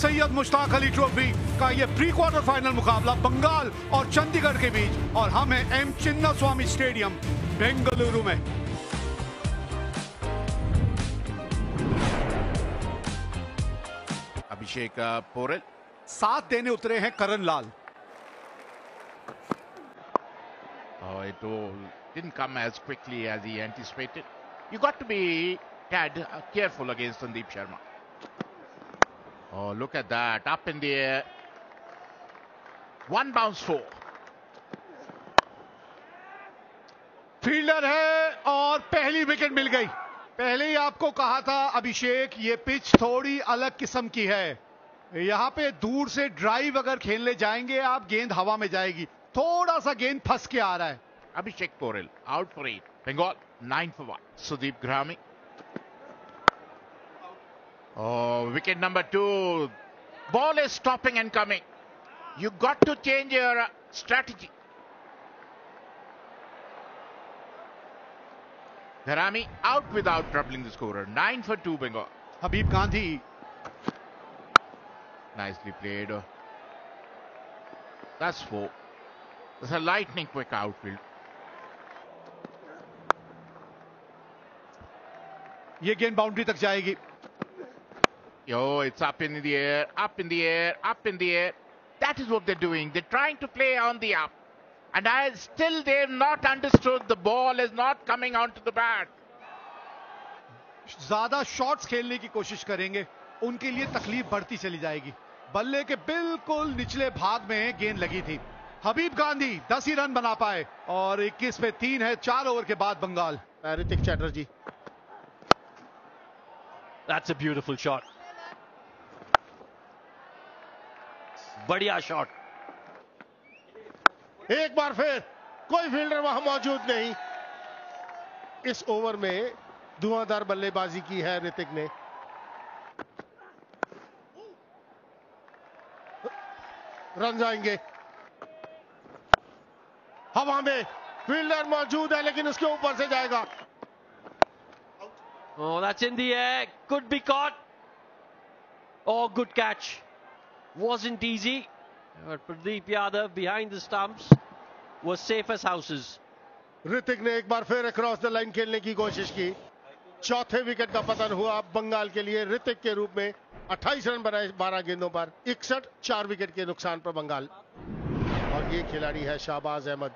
Syed Mushtaq Ali trophy का ये pre quarter final मुकाबला बंगाल और चंडीगढ़ के बीच, और हम हैं एम चिन्नास्वामी स्टेडियम बेंगलुरु में। अभिषेक पोरेल साथ देने उतरे हैं करण लाल। It didn't come as quickly as he anticipated. You got to be tad careful against Sandeep Sharma. Oh, look at that. Up in the air. One bounce four. Fielder है और पहली wicket मिल गई। पहले ही आपको कहा था अभिषेक, ये पिच थोड़ी अलग किस्म की है। यहां पे दूर से ड्राइव अगर खेलने जाएंगे आप, गेंद हवा में जाएगी। थोड़ा सा गेंद फंस के आ रहा है। Abhishek Porel out for 8. Bengal 9 for 1. Sudeep Grami. Oh, wicket number 2. Ball is stopping and coming. You got to change your strategy. Grami out without troubling the scorer. 9 for 2 Bengal. Habib Gandhi. Nicely played. That's 4. It's a lightning quick outfield. ये गेंद boundary तक जाएगी। Yo, it's up in the air, up in the air, up in the air. That is what they're doing. They're trying to play on the up. And they've not understood the ball is not coming onto the bat. ज्यादा shots खेलने की कोशिश करेंगे, उनके लिए तकलीफ बढ़ती चली जाएगी। बल्ले के बिल्कुल निचले भाग में गेंद लगी थी। हबीब गांधी 10 ही रन बना पाए और 21 पे 3 है 4 ओवर के बाद Bengal. Hrithik Chatterjee. That's a beautiful shot. बढ़िया शॉट। एक बार फिर कोई फील्डर वहां मौजूद नहीं। इस ओवर में धुआंधार बल्लेबाजी की है ऋतिक ने। रन जाएंगे। हवा में फील्डर मौजूद है लेकिन उसके ऊपर से जाएगा। Oh, that's in the air. Could be caught. Oh, good catch. Wasn't easy. But Pradeep Yadav behind the stumps was safe as houses. Hrithik ने एक बार फिर अक्रॉस द लाइन खेलने की कोशिश की। चौथे विकेट का पतन हुआ बंगाल के लिए। ऋतिक के रूप में 28 रन बनाए 12 गेंदों पर। 61 4 विकेट के नुकसान पर बंगाल। और ये खिलाड़ी है Shahbaz Ahmad.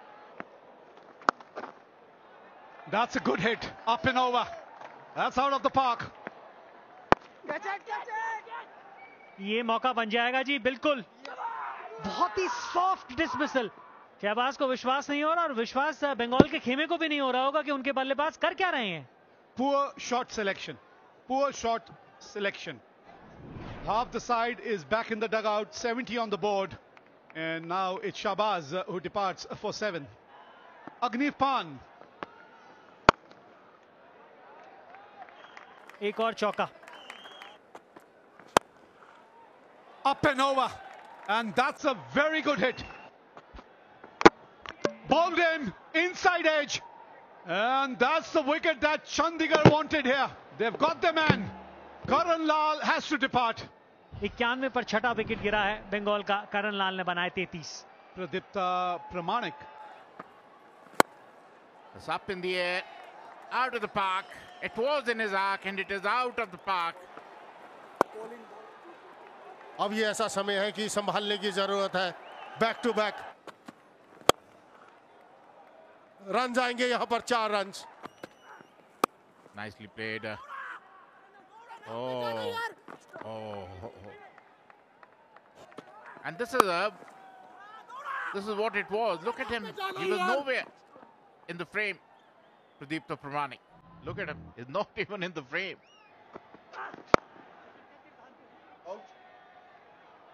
That's a good hit. Up and over. That's out of the park. ये मौका बन जाएगा जी, बिल्कुल। बहुत ही सॉफ्ट डिसमिसल। शहबाज को विश्वास नहीं हो रहा और विश्वास बंगाल के खेमे को भी नहीं हो रहा होगा कि उनके बल्लेबाज कर क्या रहे हैं। Poor shot selection. Poor shot selection. Half the side is back in the dugout. 70 on the board. And now it's Shahbaz who departs for 7. Agniv Pan. एक और चौका। Up and over. And that's a very good hit. Bowled in, inside edge. And that's the wicket that Chandigarh wanted here. They've got the man. Karan Lal has to depart. 91 पर छठा wicket गिरा है बंगाल का। करण लाल ने बनाए 33। Pradipta Pramanik. It's up in the air, out of the park. It was in his arc and it is out of the park. अब ये ऐसा समय है कि संभालने की जरूरत है। बैक टू बैक रन जाएंगे यहां पर। 4 run. Nicely played. Oh. And this is what it was. Look at him. He was nowhere in the frame. Pradeep Pramanik. Look at him. He's not even in the frame.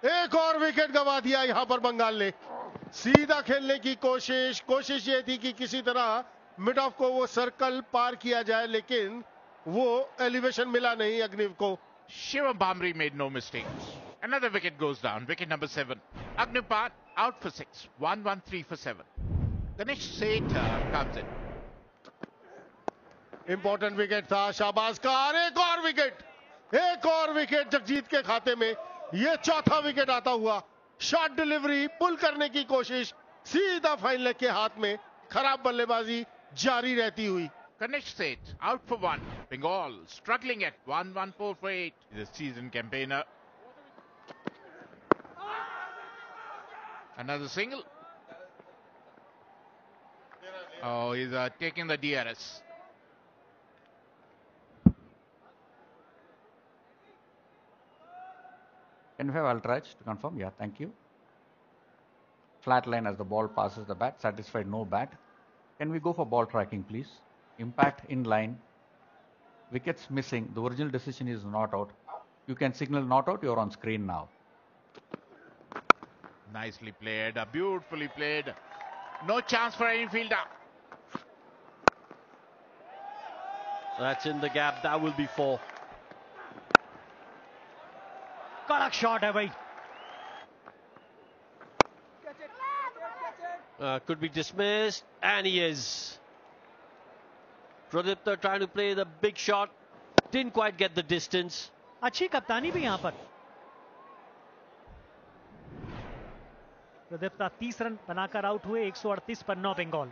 एक और wicket गंवा दिया यहां पर बंगाल ने। सीधा खेलने की कोशिश ये थी कि किसी तरह मिड ऑफ को वो सर्कल पार किया जाए, लेकिन वो एलिवेशन मिला नहीं अग्निव को। Shivam Bhamri made no mistakes. Another wicket goes down. Wicket number 7. Agniv Pan out for 6. 1-1-3 for 7. Ganesh Seth comes in. Important wicket था शाहबाज का। और एक और विकेट जगजीत के खाते में। ये चौथा विकेट आता हुआ। शॉट डिलीवरी पुल करने की कोशिश, सीधा फाइन लेग के हाथ में। खराब बल्लेबाजी जारी रहती हुई। Ganesh Seth out for one. Bengal struggling at 1-1-4 for 8. He's a seasoned campaigner. Another single. Oh, he's taking the DRS. Can we have Ultrach to confirm? Yeah, thank you. Flat line as the ball passes the bat. Satisfied, no bat. Can we go for ball tracking, please? Impact in line. Wickets missing. The original decision is not out. You can signal not out. You're on screen now. Nicely played. Beautifully played. No chance for any fielder. That's in the gap. That will be 4. कड़क shot है भाई. Could be dismissed, and he is. Pradipta trying to play the big shot, didn't quite get the distance. अच्छी कप्तानी भी यहां पर. Pradipta 30 run बनाकर out हुए. 138 पर 9 बंगाल.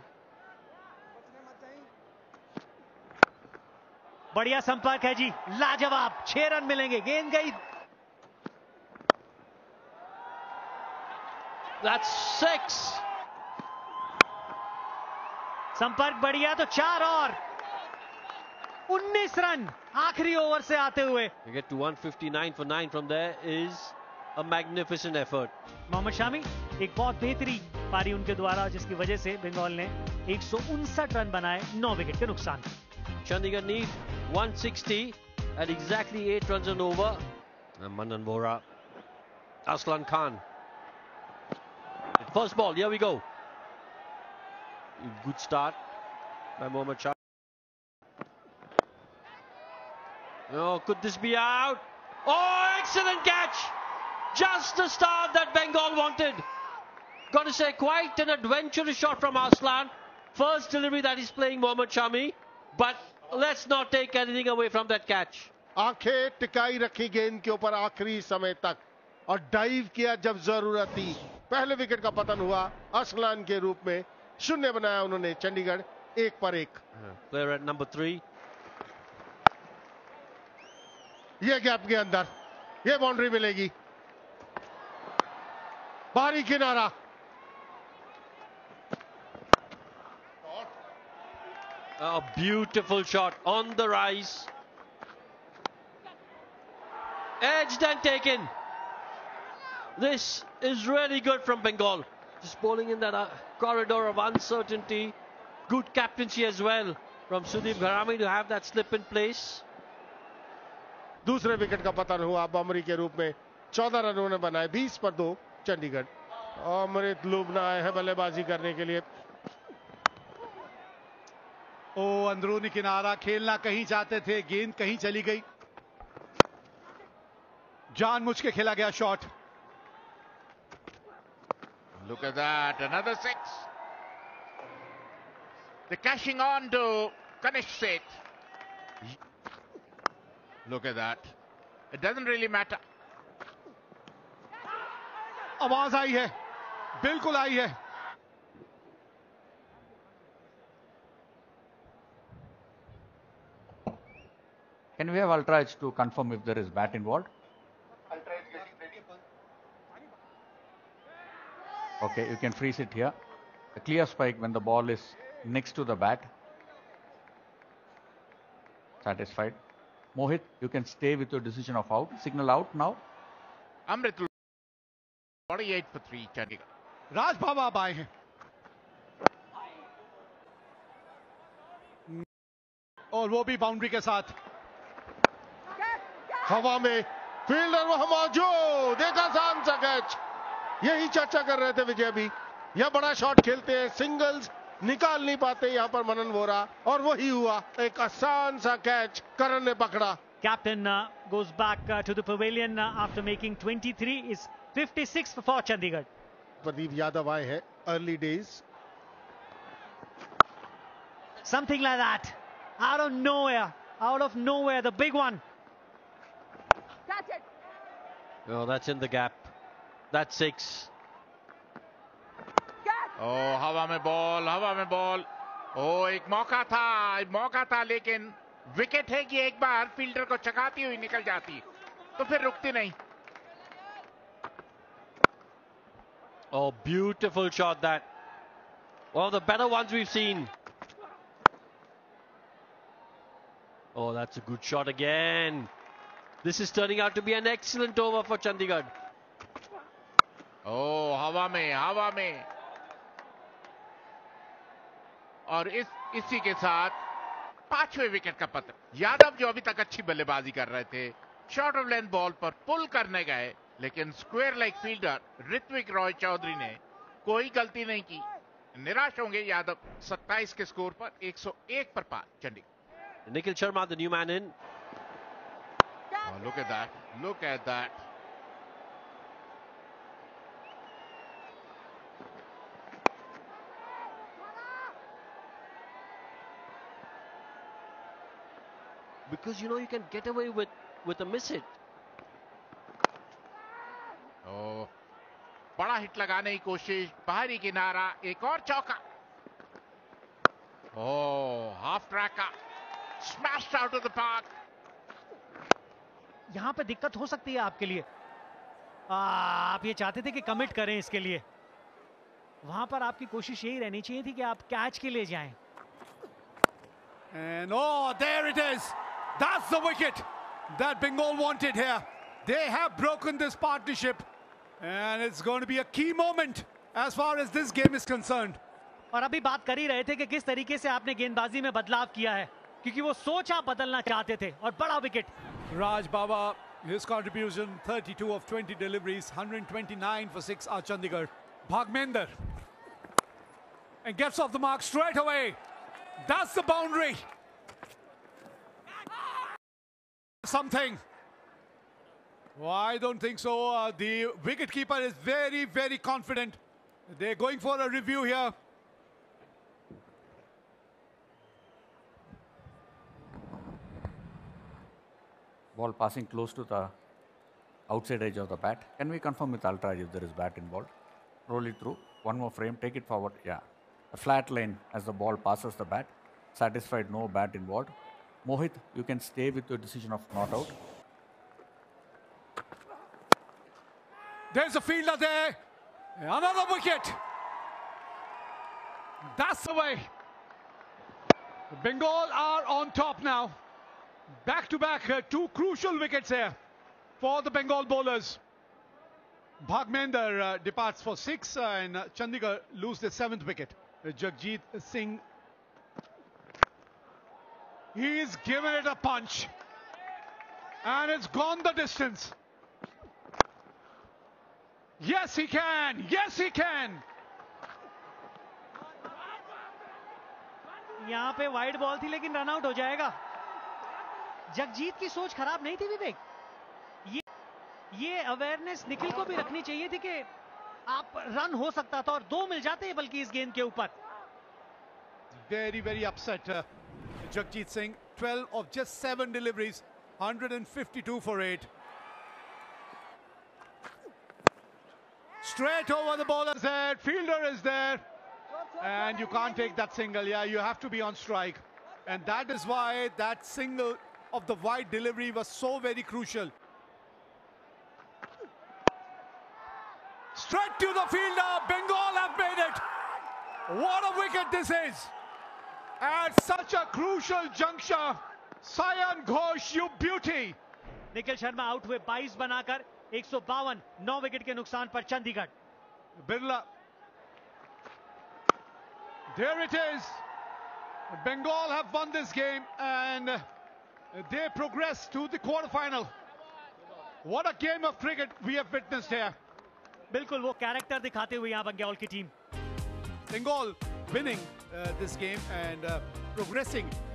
बढ़िया संपर्क है जी, लाजवाब. 6 रन मिलेंगे. गेंद गई. That's 6. संपर्क बढ़िया तो 4 और 19 रन आखिरी ओवर से आते हुए. You get to 159 for 9 from there is a magnificent effort. Mohammad Shami एक बहुत बेहतरीन पारी उनके द्वारा, जिसकी वजह से बंगाल ने 159 रन बनाए 9 विकेट के नुकसान. Chandigarh need 160 at exactly 8 runs and over. And Manan Vora, Aslan Khan. First ball, here we go. Good start by Mohammad Shah. Oh, could this be out? Oh, excellent catch! Just the start that Bengal wanted. Got to say, quite an adventurous shot from Aslan. First delivery that he's playing Mohammad Shami. But let's not take anything away from that catch. आंखें टिकाई रखी गेंद के ऊपर आखिरी समय तक और dive किया जब जरूरत थी. पहले विकेट का पतन हुआ असलान के रूप में. शून्य बनाया उन्होंने चंडीगढ़ 1 पर 1. Player at number 3. ये गैप के अंदर ये बाउंड्री मिलेगी. बाहरी किनारा. A beautiful shot on the rise. Edged and taken. This is really good from Bengal. Just bowling in that corridor of uncertainty. Good captaincy as well from Sudeep Gharami to have that slip in place. दूसरे wicket का पतन हुआ बमरी के रूप में. 14 run उन्होंने बनाए. 20 पर 2 चंडीगढ़. अमृत लुबना आए हैं बल्लेबाजी करने के लिए. ओ अंदरूनी किनारा खेलना कहीं चाहते थे, गेंद कहीं चली गई. जानबूझ के खेला गया shot. Look at that, another 6. They're cashing on to Ganesh Seth. Look at that. It doesn't really matter. आवाज आई है, बिल्कुल आई है. Can we have Ultrach to confirm if there is bat involved? Okay, you can freeze it here. A clear spike when the ball is next to the bat. Satisfied. Mohit, you can stay with your decision of out. Signal out now. Amrit 48 for 3 Chandigarh. राज बाबा अब आए हैं. और वो भी boundary के साथ. हवा में फील्डर वहां मौजूद. देखा आसान सा कैच. यही चर्चा कर रहे थे विजय भी. यह बड़ा शॉट खेलते हैं, सिंगल्स निकाल नहीं पाते यहां पर मनन वोरा, और वही हुआ. एक आसान सा कैच करण ने पकड़ा. Captain goes back to the pavilion after making 23. Is 56 for Chandigarh. Pradeep Yadav आए हैं. Early days. Something like that. Out of nowhere. Out of nowhere. The big one. Oh, that's in the gap. That's 6. Oh, हवा में ball. Oh, एक मौका था लेकिन wicket है कि एक बार फील्डर को चकाती हुई निकल जाती तो फिर रुकती नहीं. Oh, beautiful shot that. One of the better ones we've seen. Oh, that's a good shot again. This is turning out to be an excellent over for Chandigarh. Oh, हवा में. और इसी के साथ 5वें विकेट का पतन. यादव जो अभी तक अच्छी बल्लेबाजी कर रहे थे, शॉर्ट ऑफ लेंथ बॉल पर पुल करने गए, लेकिन square like fielder Ritwik Roy Chaudhary ने कोई गलती नहीं की. निराश होंगे यादव 27 के स्कोर पर. 101 पर पार Chandigarh. Nikhil Sharma, the new man in. Oh, look at that. Because you can get away with a miss hit. Oh, बड़ा हिट लगाने की कोशिश, बाहरी किनारा, एक और चौका. Oh, half track का smashed out of the park. यहां पे दिक्कत हो सकती है आपके लिए. आप ये चाहते थे कि कमिट करें इसके लिए. वहां पर आपकी कोशिश यही रहनी चाहिए थी कि आप कैच के लिए जाएं. And oh, there it is. That's the wicket that Bengal wanted here. They have broken this partnership, and it's going to be a key moment as far as this game is concerned. और अभी बात कर ही रहे थे कि किस तरीके से आपने गेंदबाजी में बदलाव किया है, क्योंकि वो सोच आप बदलना चाहते थे. और बड़ा wicket. Raj Baba, his contribution 32 of 20 deliveries, 129 for 6 are Chandigarh. Bhagmender, and gets off the mark straight away. That's the boundary. Something. Well, I don't think so. The wicketkeeper is very, very confident. They're going for a review here. Ball passing close to the outside edge of the bat. Can we confirm with Ultra if there is bat involved? Roll it through. One more frame. Take it forward. Yeah. A flat line as the ball passes the bat. Satisfied, no bat involved. Mohit, you can stay with your decision of not out. There's a fielder there. Another wicket. That's the way. Bengal are on top now. Back to back, 2 crucial wickets here for the Bengal bowlers. Bhagmender departs for 6 and Chandigarh lose their 7th wicket. Jagjit Singh, he's given it a punch and it's gone the distance. Yes, he can. Yes, he can. यहां पे wide ball थी लेकिन run out हो जाएगा. जगजीत की सोच खराब नहीं थी विवेक. ये अवेयरनेस निखिल को भी रखनी चाहिए थी कि आप रन हो सकता था और 2 मिल जाते बल्कि इस गेंद के ऊपर. Very, very upset. Jagjit Singh, 12 of just 7 deliveries, 152 for 8. Straight over the bowler's head, fielder is there, and you can't take that single. Yeah, you have to be on strike, and that is why that single of the wide delivery was so very crucial. Straight to the fielder, Bengal have made it. What a wicket this is. At such a crucial juncture, Sayan Ghosh, you beauty. Nikhil Sharma out हुए 22 बनाकर 152, 9 wicket के नुकसान पर Chandigarh. Birla. There it is. Bengal have won this game and they progress to the quarterfinal. What a game of cricket we have witnessed here. बिल्कुल वो character दिखाते हुए यहां बंगाल की team. Bengal winning this game and progressing